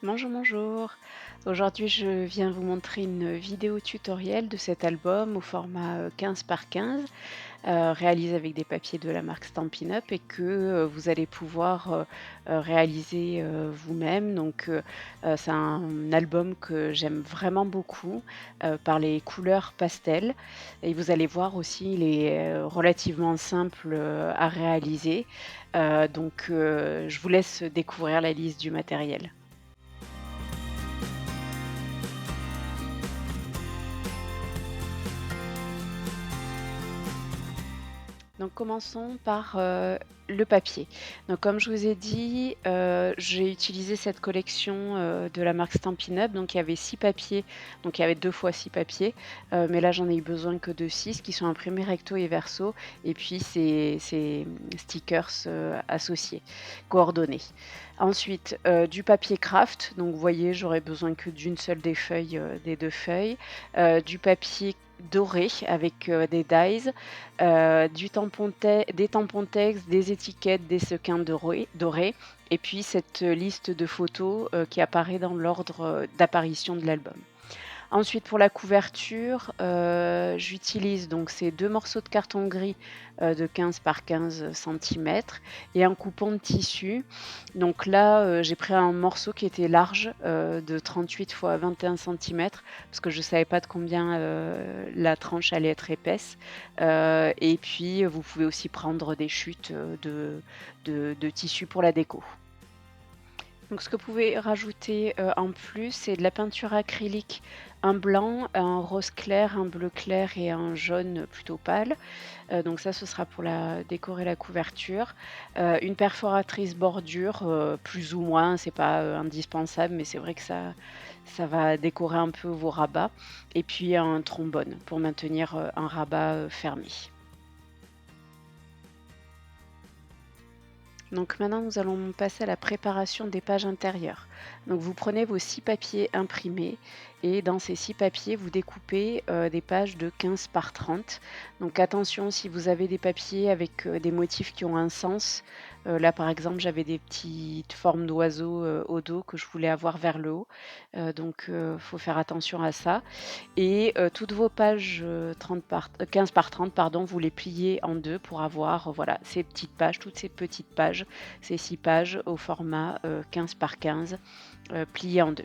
Bonjour, bonjour. Aujourd'hui, je viens vous montrer une vidéo tutoriel de cet album au format 15 par 15, réalisé avec des papiers de la marque Stampin' Up et que vous allez pouvoir réaliser vous-même. C'est un album que j'aime vraiment beaucoup par les couleurs pastel. Et vous allez voir aussi, il est relativement simple à réaliser. Je vous laisse découvrir la liste du matériel. Donc commençons par, le papier. Donc comme je vous ai dit, j'ai utilisé cette collection, de la marque Stampin' Up. Donc il y avait 6 papiers, donc il y avait 2 fois 6 papiers, mais là j'en ai eu besoin que de 6 qui sont imprimés recto et verso et puis ces stickers, associés, coordonnés. Ensuite, du papier craft, donc vous voyez, j'aurais besoin que d'une seule des feuilles, des 2 feuilles, du papier doré avec, des dies, du tampon des tampons texte, des étiquettes, des sequins dorés et puis cette liste de photos, qui apparaît dans l'ordre, d'apparition de l'album. Ensuite pour la couverture, j'utilise donc ces 2 morceaux de carton gris, de 15 par 15 centimètres et un coupon de tissu. Donc là, j'ai pris un morceau qui était large, de 38 fois 21 centimètres parce que je ne savais pas de combien, la tranche allait être épaisse. Et puis, vous pouvez aussi prendre des chutes, de tissu pour la déco. Donc ce que vous pouvez rajouter, en plus, c'est de la peinture acrylique, un blanc, un rose clair, un bleu clair et un jaune plutôt pâle. Donc ça, ce sera pour la décorer la couverture. Une perforatrice bordure, plus ou moins, c'est pas, indispensable, mais c'est vrai que ça va décorer un peu vos rabats et puis un trombone pour maintenir, un rabat, fermé. Donc maintenant, nous allons passer à la préparation des pages intérieures. Donc vous prenez vos 6 papiers imprimés et dans ces 6 papiers, vous découpez des pages de 15 par 30. Donc attention, si vous avez des papiers avec des motifs qui ont un sens, là par exemple, j'avais des petites formes d'oiseaux au dos que je voulais avoir vers le haut. Il faut faire attention à ça. Et toutes vos pages, 15 par 30 pardon, vous les pliez en 2 pour avoir, voilà, ces petites pages, toutes ces petites pages, ces 6 pages au format, 15 par 15, pliées en 2.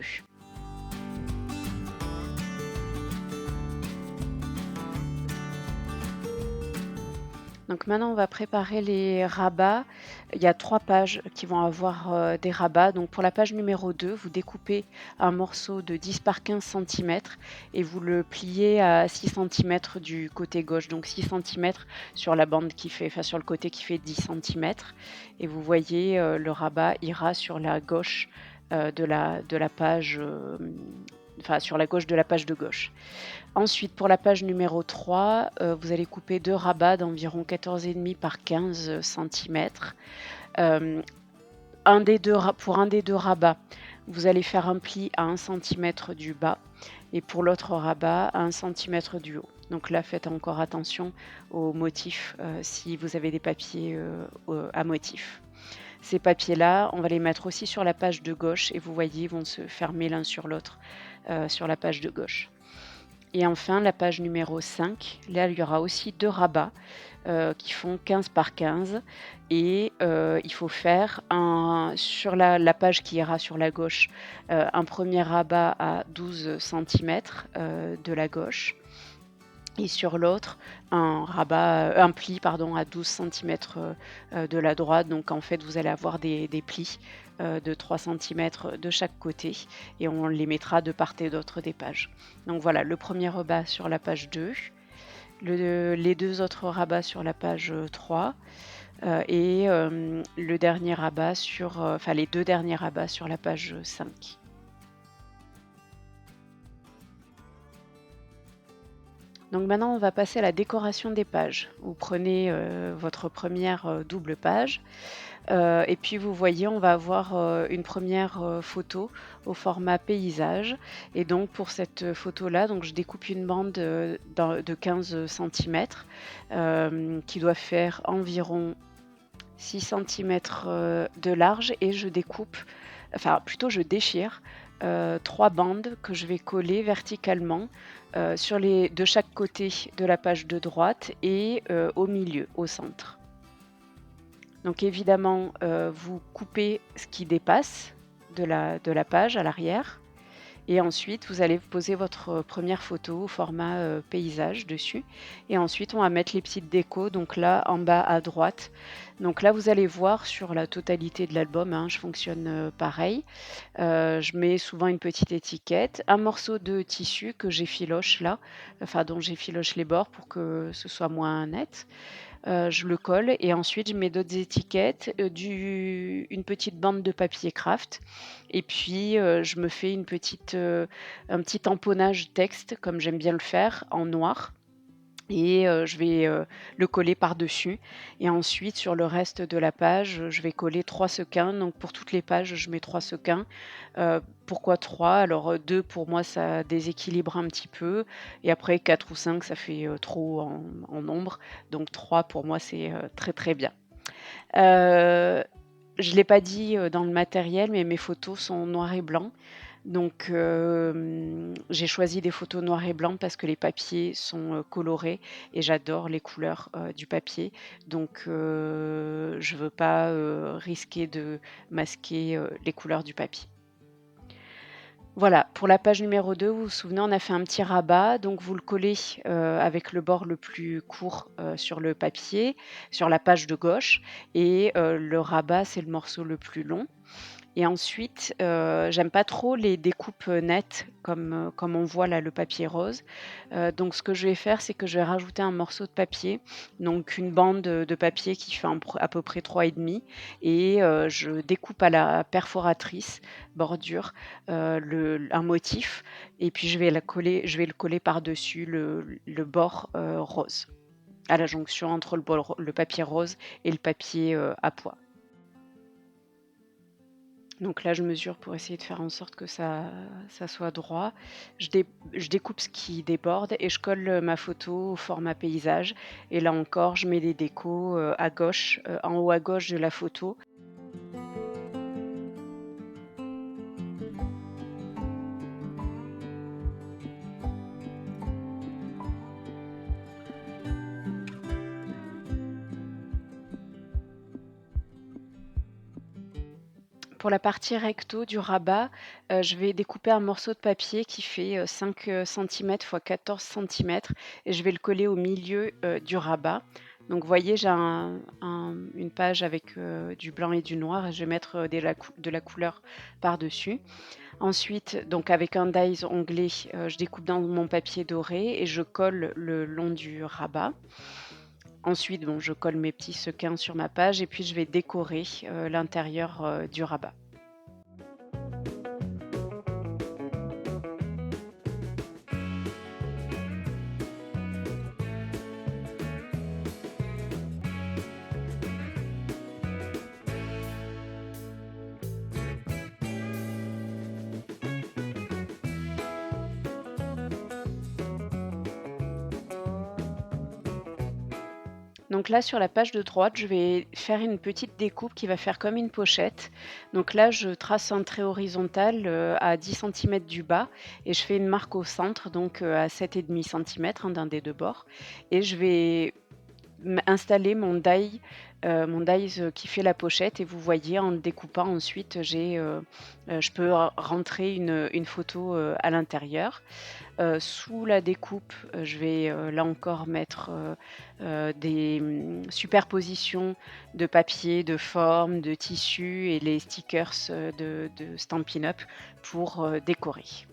Donc maintenant, on va préparer les rabats. Il y a 3 pages qui vont avoir, des rabats. Donc pour la page numéro 2, vous découpez un morceau de 10 par 15 centimètres et vous le pliez à 6 centimètres du côté gauche. Donc 6 centimètres sur la bande qui fait enfin sur le côté qui fait 10 centimètres et vous voyez, le rabat ira sur la gauche, de la page, enfin sur la gauche de la page de gauche. Ensuite, pour la page numéro 3, vous allez couper 2 rabats d'environ 14,5 par 15 centimètres. Hem, pour un des 2 rabats, vous allez faire un pli à 1 centimètre du bas et pour l'autre rabat à 1 centimètre du haut. Donc là, faites encore attention aux motifs, si vous avez des papiers, à motifs. Ces papiers-là, on va les mettre aussi sur la page de gauche et vous voyez, ils vont se fermer l'un sur l'autre, sur la page de gauche. Et enfin, la page numéro 5, là, il y aura aussi 2 rabats, qui font 15 par 15 et il faut faire sur la page qui ira sur la gauche, un premier rabat à 12 centimètres de la gauche et sur l'autre, un pli pardon à 12 centimètres de la droite. Donc en fait, vous allez avoir des plis, de 3 centimètres de chaque côté et on les mettra de part et d'autre des pages. Donc voilà, le premier rabat sur la page 2, les 2 autres rabats sur la page, 3, le dernier rabat sur, enfin les 2 derniers rabats sur la page 5. Donc maintenant, on va passer à la décoration des pages. Vous prenez, votre première double page, et puis vous voyez, on va avoir, une première photo au format paysage et donc pour cette photo-là, donc je découpe une bande, de 15 centimètres, qui doit faire environ 6 centimètres de large et je découpe enfin plutôt je déchire, 3 bandes que je vais coller verticalement, sur les de chaque côté de la page de droite et au milieu, au centre. Donc évidemment, vous coupez ce qui dépasse de la page à l'arrière et ensuite vous allez poser votre, 1re photo au format, paysage dessus et ensuite on va mettre les petites décos, donc là en bas à droite. Donc là vous allez voir sur la totalité de l'album, hein, je fonctionne, pareil. Je mets souvent une petite étiquette, un morceau de tissu que j'effiloche là, enfin dont j'effiloche les bords pour que ce soit moins net. Je le colle et ensuite je mets d'autres étiquettes, une petite bande de papier craft et puis, je me fais un petit tamponnage texte comme j'aime bien le faire en noir et je vais, le coller par-dessus et ensuite sur le reste de la page, je vais coller 3 sequins. Donc pour toutes les pages, je mets 3 sequins. Pourquoi 3? Alors, 2 pour moi ça déséquilibre un petit peu et après 4 ou 5 ça fait, trop en nombre. Donc 3 pour moi c'est, très, très bien. Heu, je ne l'ai pas dit, dans le matériel, mais mes photos sont noir et blanc. Donc j'ai choisi des photos noir et blanc parce que les papiers sont, colorés et j'adore les couleurs, du papier. Donc je veux pas, risquer de masquer, les couleurs du papier. Voilà, pour la page numéro 2, vous vous souvenez, on a fait un petit rabat, donc vous le collez, avec le bord le plus court, sur le papier, sur la page de gauche et le rabat, c'est le morceau le plus long. Et ensuite, j'aime pas trop les découpes, nettes comme on voit là le papier rose. Donc ce que je vais faire, c'est que je vais rajouter un morceau de papier, donc une bande, de papier qui fait à peu près 3,5 et je découpe à la perforatrice bordure, un motif et puis je vais le coller par-dessus le bord, rose, à la jonction entre le papier rose et le papier, à pois. Donc là, je mesure pour essayer de faire en sorte que ça soit droit. Je découpe ce qui déborde et je colle, ma photo au format paysage et là encore, je mets des décos, à gauche, en haut à gauche de la photo. Pour la partie recto du rabat, je vais découper un morceau de papier qui fait, 5, centimètres x 14 centimètres et je vais le coller au milieu, du rabat. Donc vous voyez, j'ai une page avec, du blanc et du noir et je vais mettre, de la couleur par-dessus. Ensuite, donc avec un dies onglet, je découpe dans mon papier doré et je colle le long du rabat. Ensuite, bon, je colle mes petits sequins sur ma page et puis je vais décorer, l'intérieur, du rabat. Donc là, sur la page de droite, je vais faire une petite découpe qui va faire comme une pochette. Donc là, je trace un trait horizontal, à 10 centimètres du bas et je fais une marque au centre, donc à 7,5 centimètres, hein, d'un des 2 bords et je vais installer mon dies, qui fait la pochette et vous voyez en le découpant ensuite, je peux rentrer une photo, à l'intérieur. Sous la découpe, je vais, là encore mettre, des, superpositions de papier, de formes, de tissus et les stickers, de Stampin' Up pour, décorer.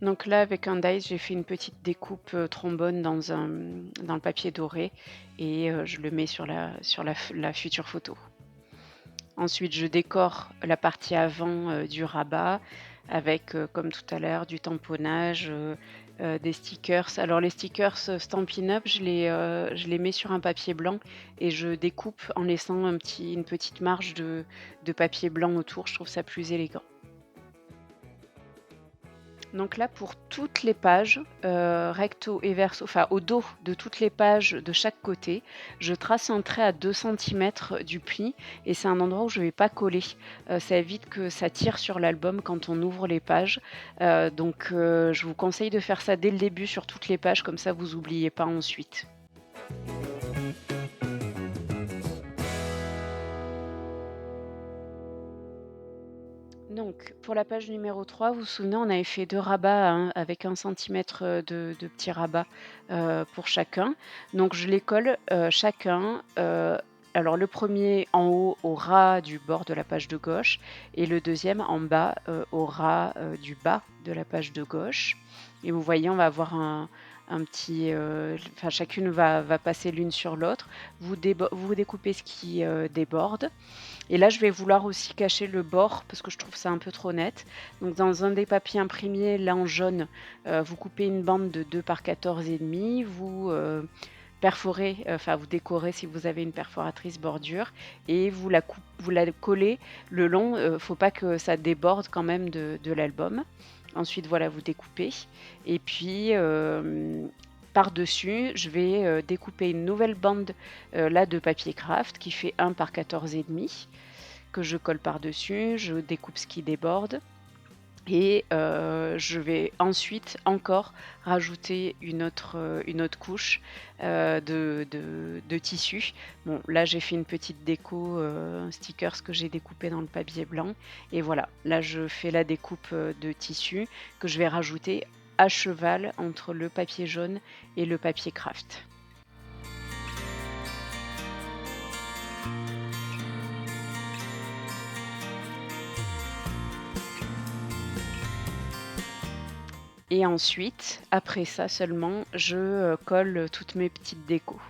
Donc là, avec un dies, j'ai fait une petite découpe, trombone dans le papier doré et je le mets sur la future photo. Ensuite, je décore la partie avant, du rabat. avec, comme tout à l'heure, du tamponnage, des stickers. Alors les stickers, Stampin' Up, je les mets sur un papier blanc et je découpe en laissant une petite marge de papier blanc autour. Je trouve ça plus élégant. Donc là, pour toutes les pages, recto et verso, enfin au dos de toutes les pages de chaque côté, je trace un trait à 2 centimètres du pli et c'est un endroit où je ne vais pas coller. Ça évite que ça tire sur l'album quand on ouvre les pages. Je vous conseille de faire ça dès le début sur toutes les pages, comme ça vous oubliez pas ensuite. Donc, pour la page numéro 3, vous vous souvenez, on avait fait 2 rabats, hein, avec 1 centimètre, de petits rabats, pour chacun. Donc je les colle, chacun, alors le premier en haut au ras du bord de la page de gauche et le deuxième en bas, au ras, du bas de la page de gauche et vous voyez, on va avoir un petit, enfin chacune va passer l'une sur l'autre. Vous découpez ce qui, déborde et là, je vais vouloir aussi cacher le bord parce que je trouve ça un peu trop net. Donc dans un des papiers imprimés, là en jaune, vous coupez une bande de 2 par 14,5, vous, perforez, enfin vous décorez si vous avez une perforatrice bordure et vous la collez le long, faut pas que ça déborde quand même de l'album. Ensuite voilà, vous découpez et puis, par-dessus, je vais, découper une nouvelle bande, là de papier craft qui fait 1 par 14,5 que je colle par-dessus. Je découpe ce qui déborde et je vais ensuite encore rajouter une autre couche, de tissu. Bon, là, j'ai fait une petite déco, stickers que j'ai découpé dans le papier blanc et voilà. Là, je fais la découpe, de tissu que je vais rajouter à cheval entre le papier jaune et le papier craft. Et ensuite, après ça seulement, je, colle toutes mes petites décos.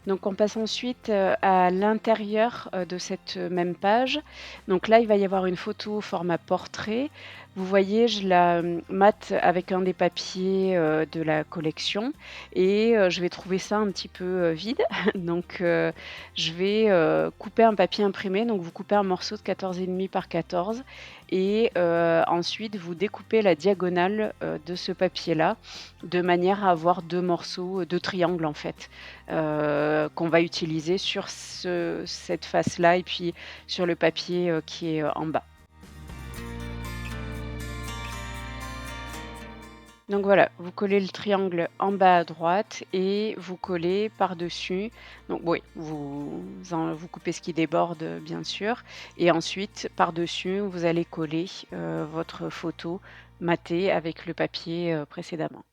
Donc on passe ensuite, à l'intérieur, de cette, même page. Donc là, il va y avoir une photo au format portrait. Vous voyez, je la, mate avec un des papiers, de la collection et je vais trouver ça un petit peu, vide. Je vais, couper un papier imprimé. Donc vous coupez un morceau de 14,5 par 14 et ensuite vous découpez la diagonale, de ce papier-là, de manière à avoir 2 morceaux, 2 triangles en fait, qu'on va utiliser sur cette face-là et puis sur le papier, qui est, en bas. Donc voilà, vous collez le triangle en bas à droite et vous collez par-dessus. Donc oui, vous coupez ce qui déborde, bien sûr et ensuite par-dessus, vous allez coller, votre photo matée avec le papier, précédemment.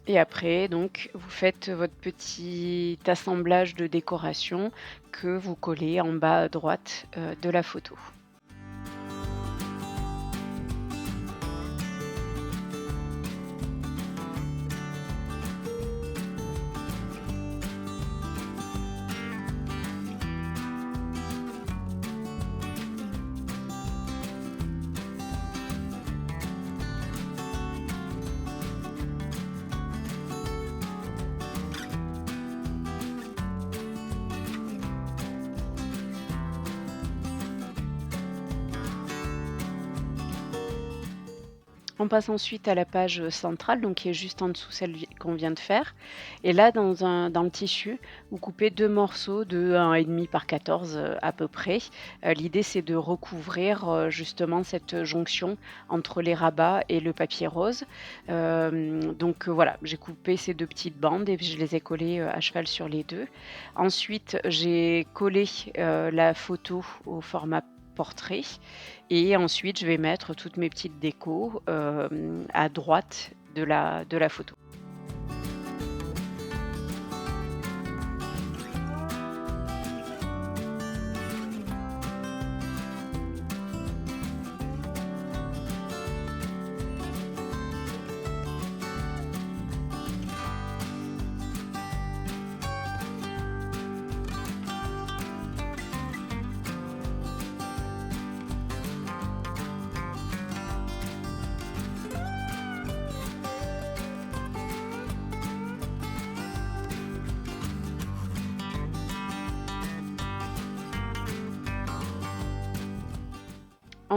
Et après donc, vous faites votre petit assemblage de décoration que vous collez en bas à droite, de la photo. On passe ensuite à la page centrale, donc qui est juste en dessous celle qu'on vient de faire. Et là, dans le tissu, vous coupez 2 morceaux de 1,5 par 14 à peu près. L'idée, c'est de recouvrir justement cette jonction entre les rabats et le papier rose. Voilà, j'ai coupé ces 2 petites bandes et puis je les ai collées à cheval sur les deux. Ensuite, j'ai collé la photo au format portrait et ensuite je vais mettre toutes mes petites décos, à droite de la photo.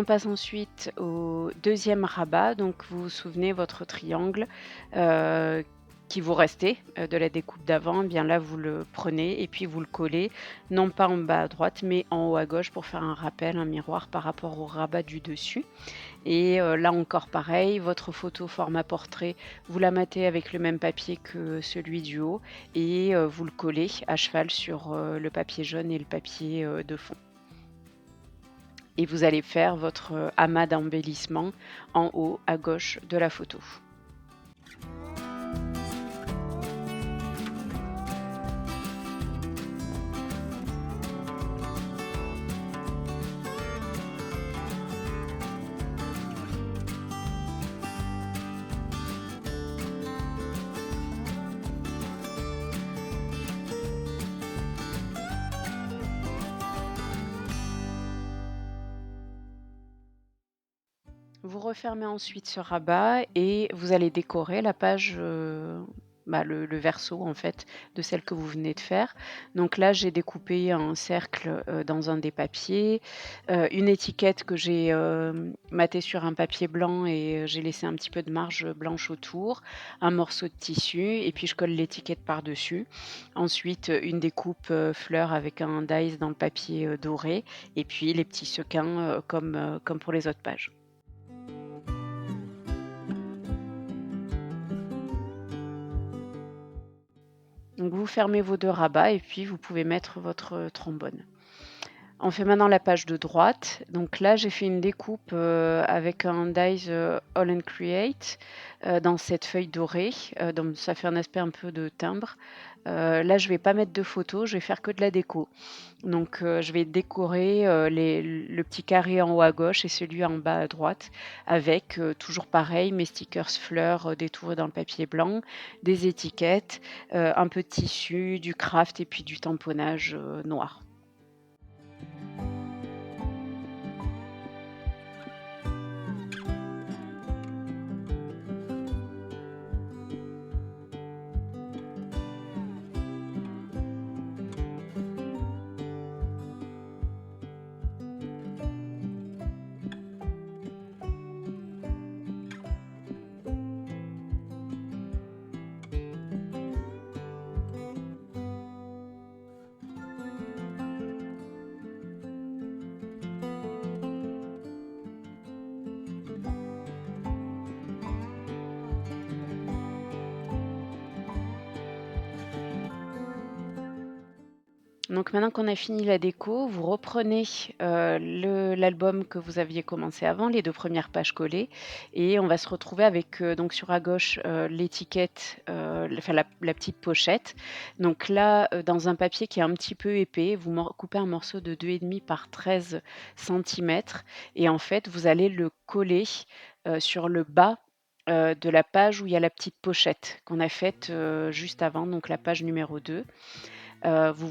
On passe ensuite au deuxième rabat. Donc vous vous souvenez votre triangle, heu, qui vous restait, de la découpe d'avant, eh bien là vous le prenez et puis vous le collez, non pas en bas à droite, mais en haut à gauche pour faire un rappel, un miroir par rapport au rabat du dessus. Et là encore pareil, votre photo format portrait, vous la matez avec le même papier que celui du haut et vous le collez à cheval sur, le papier jaune et le papier, de fond. Et vous allez faire votre, amas d'embellissement en haut à gauche de la photo. Vous refermez ensuite ce rabat et vous allez décorer la page, le verso en fait de celle que vous venez de faire. Donc là, j'ai découpé un cercle, dans un des papiers, une étiquette que j'ai, matée sur un papier blanc et j'ai laissé un petit peu de marge blanche autour, un morceau de tissu et puis je colle l'étiquette par-dessus. Ensuite, une découpe, fleur avec un dies dans le papier, doré et puis les petits sequins, comme pour les autres pages. Donc vous fermez vos 2 rabats et puis vous pouvez mettre votre, trombone. On fait maintenant la page de droite. Donc là, j'ai fait une découpe, avec un dies, All and Create, dans cette feuille dorée, donc ça fait un aspect un peu de timbre. Là, je vais pas mettre de photos, je vais faire que de la déco. Donc je vais décorer, le petit carré en haut à gauche et celui en bas à droite avec, toujours pareil, mes stickers fleurs, détourés dans le papier blanc, des étiquettes, un peu de tissu, du craft et puis du tamponnage, noir. Donc maintenant qu'on a fini la déco, vous reprenez, l'album que vous aviez commencé avant, les 2 premières pages collées et on va se retrouver avec, donc sur à gauche, l'étiquette, enfin la petite pochette. Donc là, dans un papier qui est un petit peu épais, vous coupez un morceau de 2,5 par 13 centimètres et en fait, vous allez le coller, sur le bas, de la page où il y a la petite pochette qu'on a faite, juste avant, donc la page numéro 2. Vous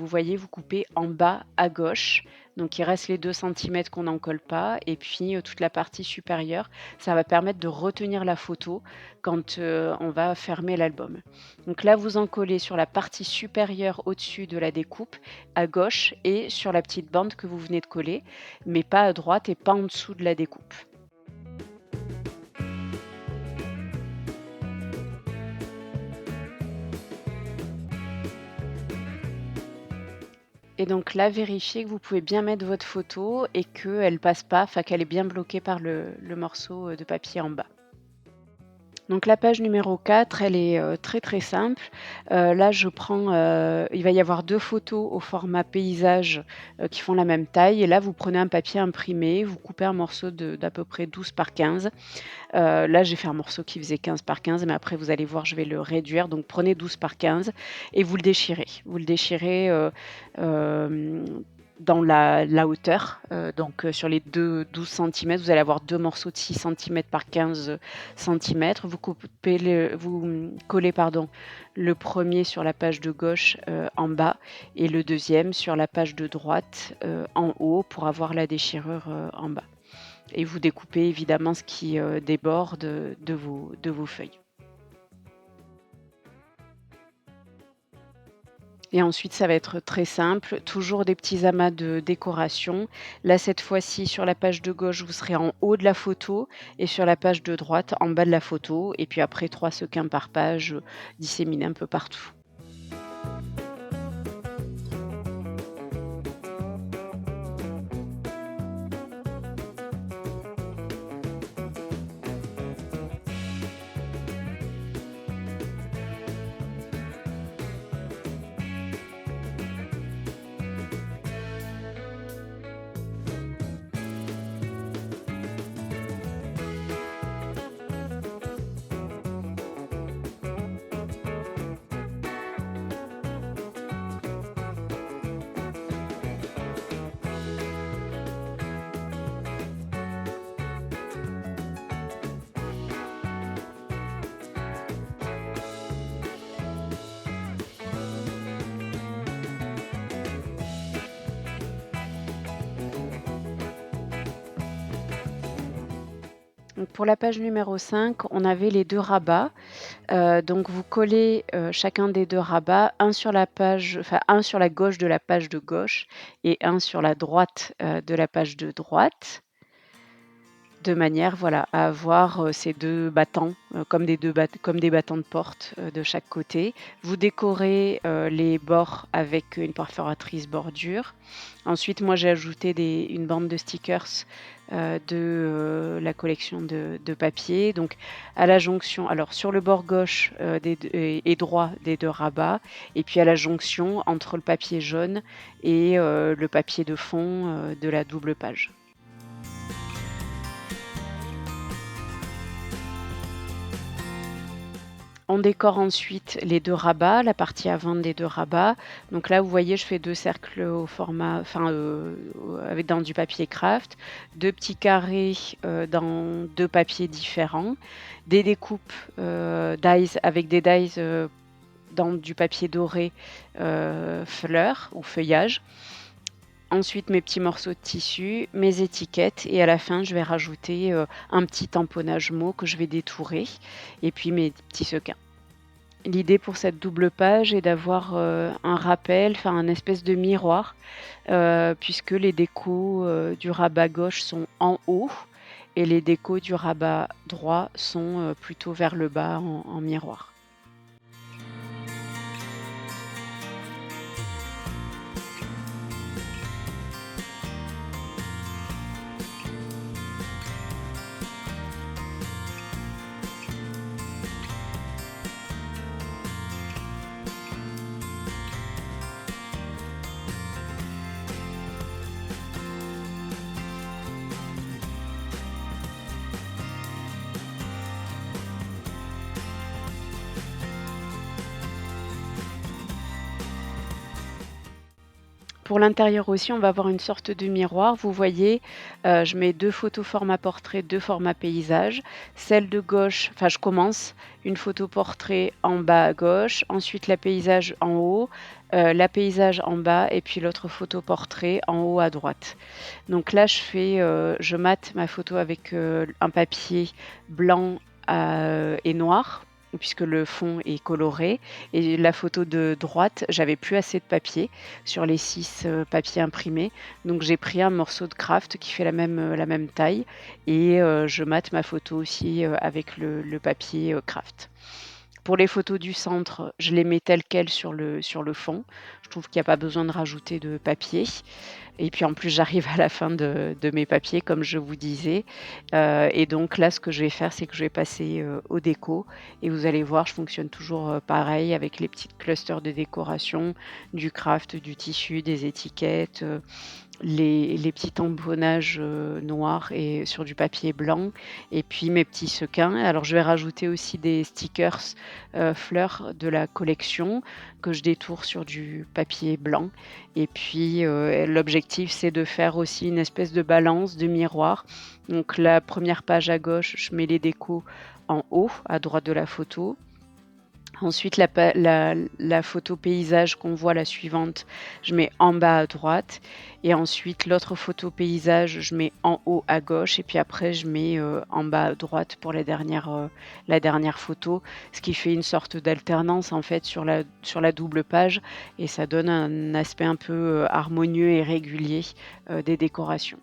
voyez, vous coupez en bas à gauche, donc il reste les 2 centimètres qu'on n'en colle pas et puis, toute la partie supérieure, ça va permettre de retenir la photo quand, on va fermer l'album. Donc là, vous en collez sur la partie supérieure au-dessus de la découpe, à gauche et sur la petite bande que vous venez de coller, mais pas à droite et pas en dessous de la découpe. Et donc là, vérifiez que vous pouvez bien mettre votre photo et qu'elle passe pas, enfin qu'elle est bien bloquée par le morceau, de papier en bas. Donc la page numéro 4, elle est, très, très simple. Là, je prends, il va y avoir 2 photos au format paysage, qui font la même taille et là, vous prenez un papier imprimé, vous coupez un morceau d'à peu près 12 par 15. Là, j'ai fait un morceau qui faisait 15 par 15, mais après vous allez voir, je vais le réduire. Donc prenez 12 par 15 et vous le déchirez. Vous le déchirez, dans la hauteur, donc sur les 12 centimètres, vous allez avoir 2 morceaux de 6 centimètres par 15 centimètres. Vous collez pardon, le premier sur la page de gauche, en bas et le deuxième sur la page de droite, en haut pour avoir la déchirure, en bas. Et vous découpez évidemment ce qui, déborde, de vos feuilles. Et ensuite, ça va être très simple, toujours des petits amas de décoration. Là, cette fois-ci, sur la page de gauche, vous serez en haut de la photo et sur la page de droite, en bas de la photo et puis après 3 sequins par page, disséminés un peu partout. Donc pour la page numéro 5, on avait les 2 rabats. Donc vous collez, chacun des 2 rabats, un sur la page enfin un sur la gauche de la page de gauche et un sur la droite, de la page de droite, de manière, voilà, à avoir, ces 2 battants, comme des battants de porte, de chaque côté. Vous décorez, les bords avec une perforatrice bordure. Ensuite, moi, j'ai ajouté une bande de stickers, la collection de papier. Donc à la jonction alors sur le bord gauche, des d et droit des 2 rabats et puis à la jonction entre le papier jaune et le papier de fond, de la double page. On décore ensuite les 2 rabats, la partie avant des 2 rabats. Donc là, vous voyez, je fais 2 cercles au format avec dans du papier craft, 2 petits carrés, dans 2 papiers différents, des découpes, dies avec des dies, dans du papier doré, fleurs ou feuillage. Ensuite, mes petits morceaux de tissu, mes étiquettes et à la fin, je vais rajouter, un petit tamponnage mot que je vais détourer et puis mes petits sequins. L'idée pour cette double page est d'avoir, un rappel, enfin un espèce de miroir, puisque les décos, du rabat gauche sont en haut et les décos du rabat droit sont, plutôt vers le bas en miroir. Pour l'intérieur aussi, on va avoir une sorte de miroir. Vous voyez, je mets 2 photos format portrait, 2 formats paysage. Celle de gauche enfin je commence, une photo portrait en bas à gauche, ensuite la paysage en haut, la paysage en bas et puis l'autre photo portrait en haut à droite. Donc là, je mate ma photo avec, un papier blanc, et noir, puisque le fond est coloré et la photo de droite, j'avais plus assez de papier sur les 6 papiers imprimés. Donc j'ai pris un morceau de craft qui fait la même taille et je mate ma photo aussi, avec le papier, craft. Pour les photos du centre, je les mets telles quelles sur le fond. Je trouve qu'il y a pas besoin de rajouter de papier et puis en plus, j'arrive à la fin de mes papiers comme je vous disais, et donc là, ce que je vais faire, c'est que je vais passer, au déco et vous allez voir, je fonctionne toujours, pareil avec les petites clusters de décoration, du craft, du tissu, des étiquettes, les petits tamponnages, noirs et sur du papier blanc et puis mes petits sequins. Alors je vais rajouter aussi des stickers, fleurs de la collection que je détourne sur du papier blanc et puis, l'objectif, c'est de faire aussi une espèce de balance, de miroir. Donc la première page à gauche, je mets les décos en haut, à droite de la photo. Ensuite, la photo paysage qu'on voit, la suivante, je mets en bas à droite et ensuite l'autre photo paysage, je mets en haut à gauche et puis après je mets, en bas à droite pour la dernière photo. Ce qui fait une sorte d'alternance en fait sur la double page et ça donne un aspect un peu, harmonieux et régulier, des décorations.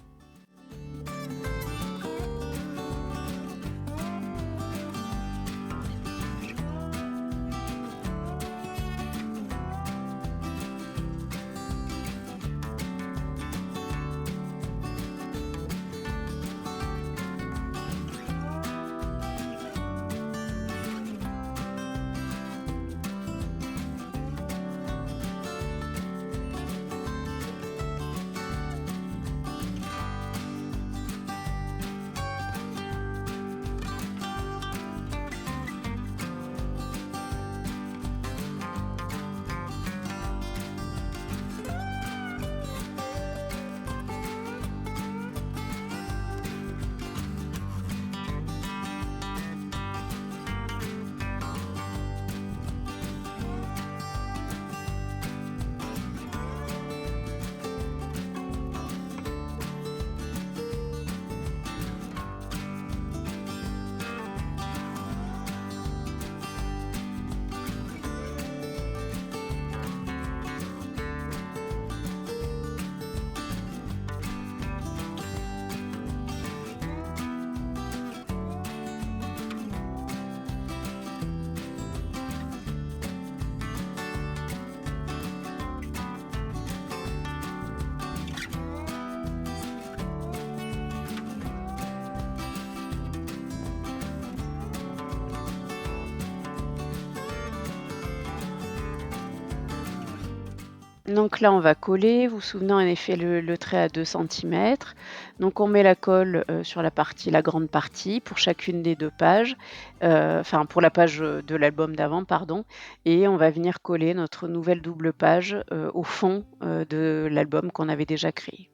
Donc là, on va coller. Vous vous souvenez, on avait fait le trait à 2 centimètres. Donc on met la colle, sur la grande partie pour chacune des 2 pages, enfin pour la page, de l'album d'avant, pardon et on va venir coller notre nouvelle double page, au fond, de l'album qu'on avait déjà créé.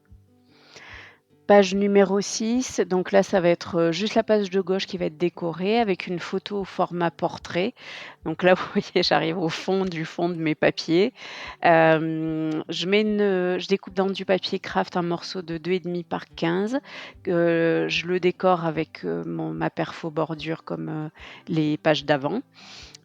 Page numéro 6, donc là, ça va être, juste la page de gauche qui va être décorée avec une photo au format portrait. Donc là, vous voyez, j'arrive au fond de mes papiers. Je découpe dans du papier craft un morceau de 2,5 par 15. Je le décore avec, ma perfo bordure comme, les pages d'avant.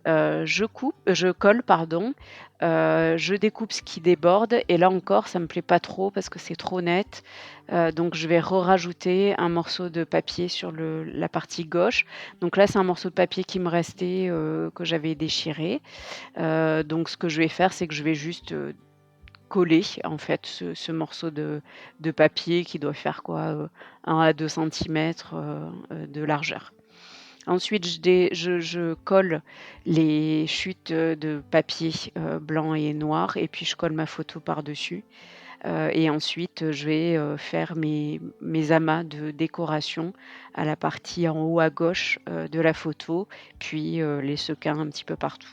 Je colle pardon, je découpe ce qui déborde et là encore ça me plaît pas trop parce que c'est trop net, donc je vais rajouter un morceau de papier sur la partie gauche. Donc là, c'est un morceau de papier qui me restait, que j'avais déchiré, donc ce que je vais faire, c'est que je vais juste, coller en fait ce morceau de papier qui doit faire quoi, 1 à 2 centimètres, de largeur. Ensuite, je colle les chutes, de papier, blanc et noir et puis je colle ma photo par-dessus, et ensuite, je vais, faire mes amas de décoration à la partie en haut à gauche, de la photo, puis, les sequins un petit peu partout.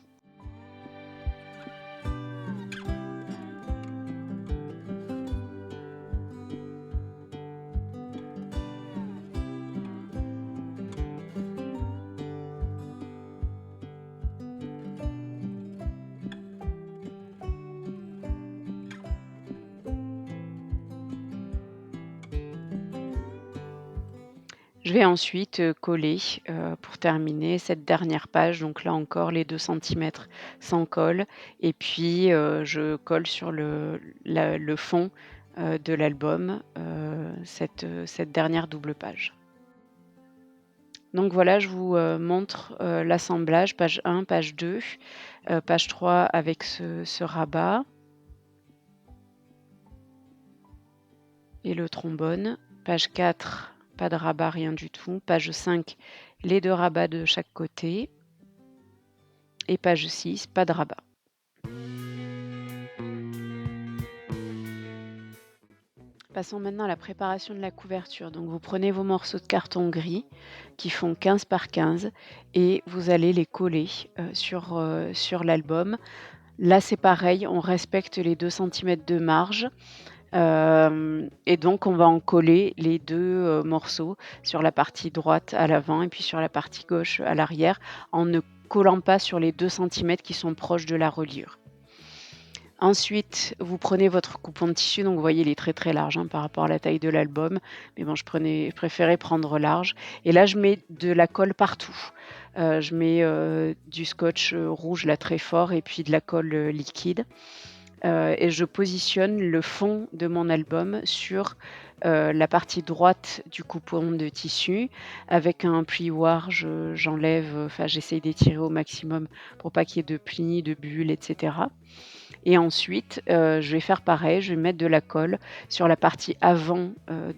Je vais ensuite, coller, pour terminer cette dernière page, donc là encore les 2 centimètres sans colle et puis, je colle sur le fond, de l'album, cette dernière double page. Donc voilà, je vous, montre, l'assemblage, page 1, page 2, page 3 avec ce rabat et le trombone. Page 4, pas de rabat, rien du tout. Page 5, les 2 rabats de chaque côté et page 6, pas de rabat. Passons maintenant à la préparation de la couverture. Donc vous prenez vos morceaux de carton gris qui font 15 par 15 et vous allez les coller, sur l'album. Là, c'est pareil, on respecte les 2 centimètres de marge. Et donc on va en coller les 2 morceaux sur la partie droite à l'avant et puis sur la partie gauche à l'arrière, en ne collant pas sur les 2 centimètres qui sont proches de la reliure. Ensuite, vous prenez votre coupon de tissu, donc vous voyez, il est très, très large, hein, par rapport à la taille de l'album, mais bon, je préférais prendre large et là, je mets de la colle partout. Je mets, du scotch, rouge là très fort et puis de la colle, liquide, et je positionne le fond de mon album sur, la partie droite du coupon de tissu avec un plioir. J'enlève, enfin, j'essaye d'étirer au maximum pour pas qu'il y ait de plis, de bulles et cetera. Et ensuite, je vais faire pareil, je vais mettre de la colle sur la partie avant,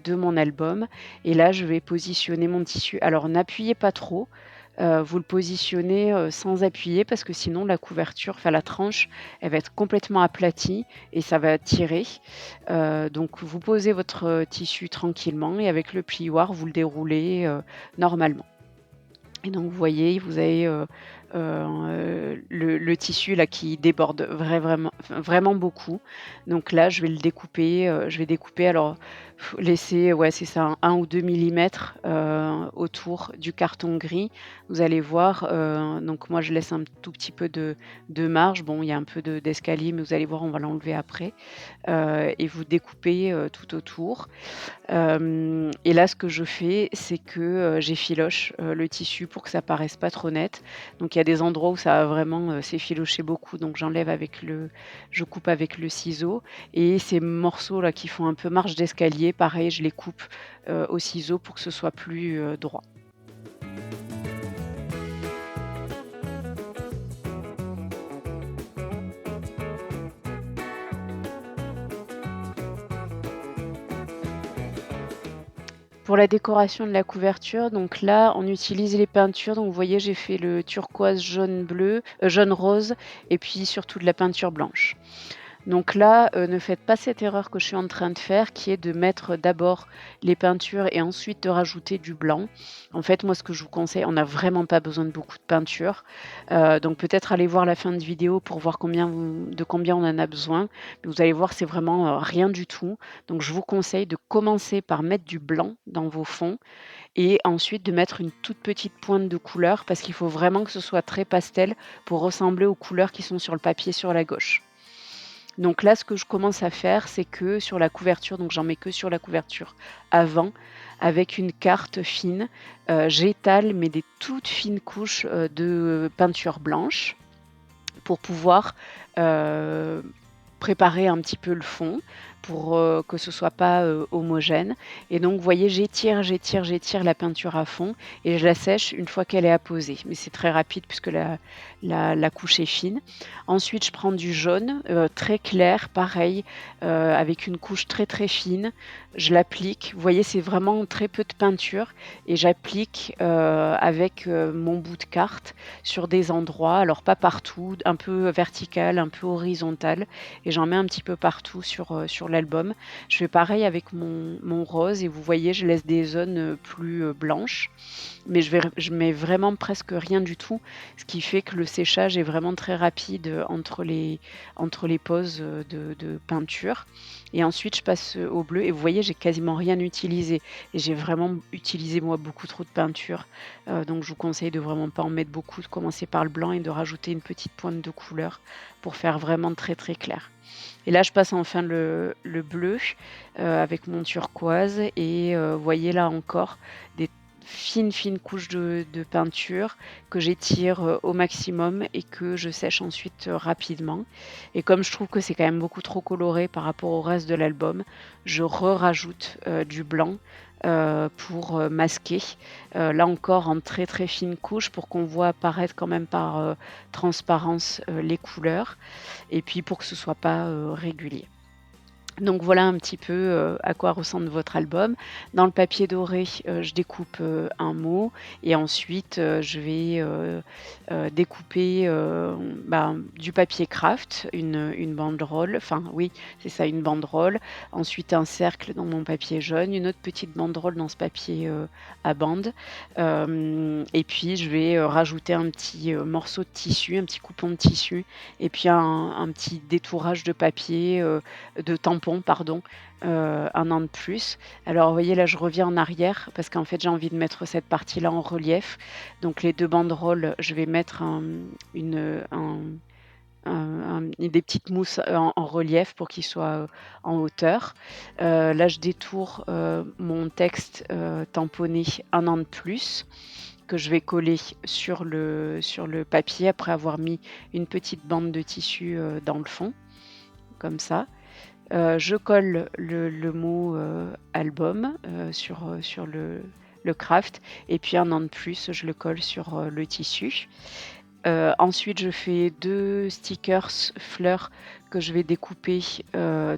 de mon album et là, je vais positionner mon tissu. Alors n'appuyez pas trop, vous le positionnez, sans appuyer parce que sinon la couverture, enfin la tranche, elle va être complètement aplatie et ça va tirer. Donc vous posez votre, tissu tranquillement et avec le plioir, vous le déroulez, normalement. Et donc vous voyez, vous avez, le tissu là qui déborde vraiment beaucoup. Donc là, je vais découper alors laisser, ouais, c'est ça, 1 ou 2 millimètres, autour du carton gris. Vous allez voir, donc moi je laisse un tout petit peu de marge. Bon, il y a un peu d'escalier, mais vous allez voir, on va l'enlever après, et vous découpez, tout autour. Et là, ce que je fais, c'est que, j'effiloche, le tissu pour que ça paraisse pas trop net. Donc il y a des endroits où ça va vraiment, s'effilocher beaucoup, donc je coupe avec le ciseau et ces morceaux-là qui font un peu marche d'escalier, pareil, je les coupe, au ciseau pour que ce soit plus, droit. Pour la décoration de la couverture, donc là, on utilise les peintures. Donc vous voyez, j'ai fait le turquoise, jaune, bleu, jaune, rose et puis surtout de la peinture blanche. Donc là, ne faites pas cette erreur que je suis en train de faire, qui est de mettre d'abord les peintures et ensuite de rajouter du blanc. En fait, moi, ce que je vous conseille, on n'a vraiment pas besoin de beaucoup de peinture, donc peut-être aller voir la fin de vidéo pour voir combien on en a besoin. Mais vous allez voir, c'est vraiment, rien du tout. Donc je vous conseille de commencer par mettre du blanc dans vos fonds et ensuite de mettre une toute petite pointe de couleur parce qu'il faut vraiment que ce soit très pastel pour ressembler aux couleurs qui sont sur le papier sur la gauche. Donc là, ce que je commence à faire, c'est que sur la couverture, donc j'en mets que sur la couverture avant, avec une carte fine, j'étale mais des toutes fines couches, de peinture blanche pour pouvoir, heu, préparer un petit peu le fond pour, que ce soit pas, homogène et donc vous voyez, j'étire la peinture à fond et je la sèche une fois qu'elle est apposée. Mais c'est très rapide puisque la couche est fine. Ensuite, je prends du jaune, très clair, pareil, avec une couche très, très fine. Je l'applique. Vous voyez, c'est vraiment très peu de peinture et j'applique, avec, mon bout de carte sur des endroits, alors pas partout, un peu vertical, un peu horizontal et j'en mets un petit peu partout sur l'album. Je fais pareil avec mon rose et vous voyez, je laisse des zones, plus, blanches, mais je mets vraiment presque rien du tout, ce qui fait que le séchage est vraiment très rapide, entre les poses, de peinture et ensuite je passe, au bleu et vous voyez, j'ai quasiment rien utilisé et j'ai vraiment utilisé moi beaucoup trop de peinture, donc je vous conseille de vraiment pas en mettre beaucoup, de commencer par le blanc et de rajouter une petite pointe de couleur pour faire vraiment très, très clair. Et là, je passe enfin le bleu, avec mon turquoise et vous voyez là encore des fines, fines couches de peinture que j'étire, au maximum et que je sèche ensuite, rapidement et comme je trouve que c'est quand même beaucoup trop coloré par rapport au reste de l'album, je rajoute du blanc, pour, masquer, là encore en très, très fines couches pour qu'on voit apparaître quand même par, transparence, les couleurs et puis pour que ce soit pas, régulier. Donc voilà un petit peu, à quoi ressemble votre album. Dans le papier doré, je découpe, un mot et ensuite, je vais, découper, du papier craft, une banderole, enfin oui, c'est ça, une banderole. Ensuite un cercle dans mon papier jaune, une autre petite banderole dans ce papier, à bande. Et puis je vais, rajouter un petit, morceau de tissu, un petit coupon de tissu et puis un petit détourage de papier, de tampon tampon, pardon, 1 an de plus. Alors vous voyez là, je reviens en arrière parce qu'en fait, j'ai envie de mettre cette partie-là en relief. Donc les 2 banderoles, je vais mettre une, des petites mousses en relief pour qu'ils soient, en hauteur. Là, je détourne, mon texte, tamponné 1 an de plus que je vais coller sur le papier après avoir mis une petite bande de tissu, dans le fond, comme ça. Je colle le mot, album, sur le craft et puis 1 an de plus, je le colle sur, le tissu. Ensuite, je fais 2 stickers fleurs que je vais découper,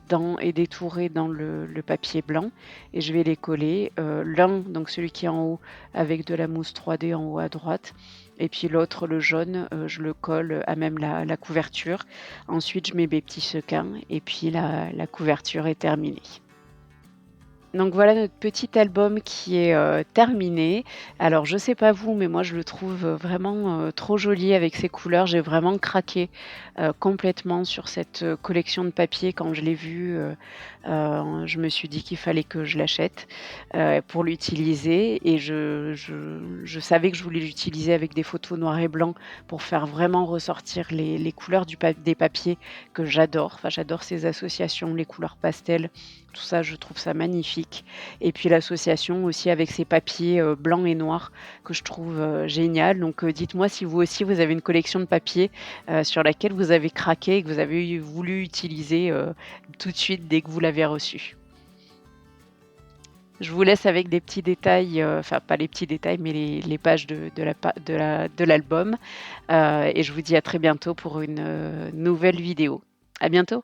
dans et détourer dans le papier blanc et je vais les coller, l'un, donc celui qui est en haut avec de la mousse 3D en haut à droite et puis l'autre, le jaune, je le colle à même la couverture. Ensuite, je mets mes petits sequins et puis la couverture est terminée. Donc voilà notre petit album qui est, terminé. Alors je sais pas vous, mais moi je le trouve, vraiment, trop joli avec ses couleurs. J'ai vraiment craqué, complètement sur cette, collection de papier quand je l'ai vue, je me suis dit qu'il fallait que je l'achète, pour l'utiliser et je savais que je voulais l'utiliser avec des photos noir et blanc pour faire vraiment ressortir les couleurs des papiers que j'adore. Enfin j'adore ces associations, les couleurs pastel, tout ça, je trouve ça magnifique et puis l'association aussi avec ces papiers, blancs et noirs que je trouve, génial donc dites-moi si vous aussi vous avez une collection de papiers, sur laquelle vous avez craqué et que vous avez voulu utiliser, tout de suite dès que vous l'avez reçu. Je vous laisse avec des petits détails, enfin pas les petits détails, mais les pages de l'album, et je vous dis à très bientôt pour une, nouvelle vidéo. À bientôt.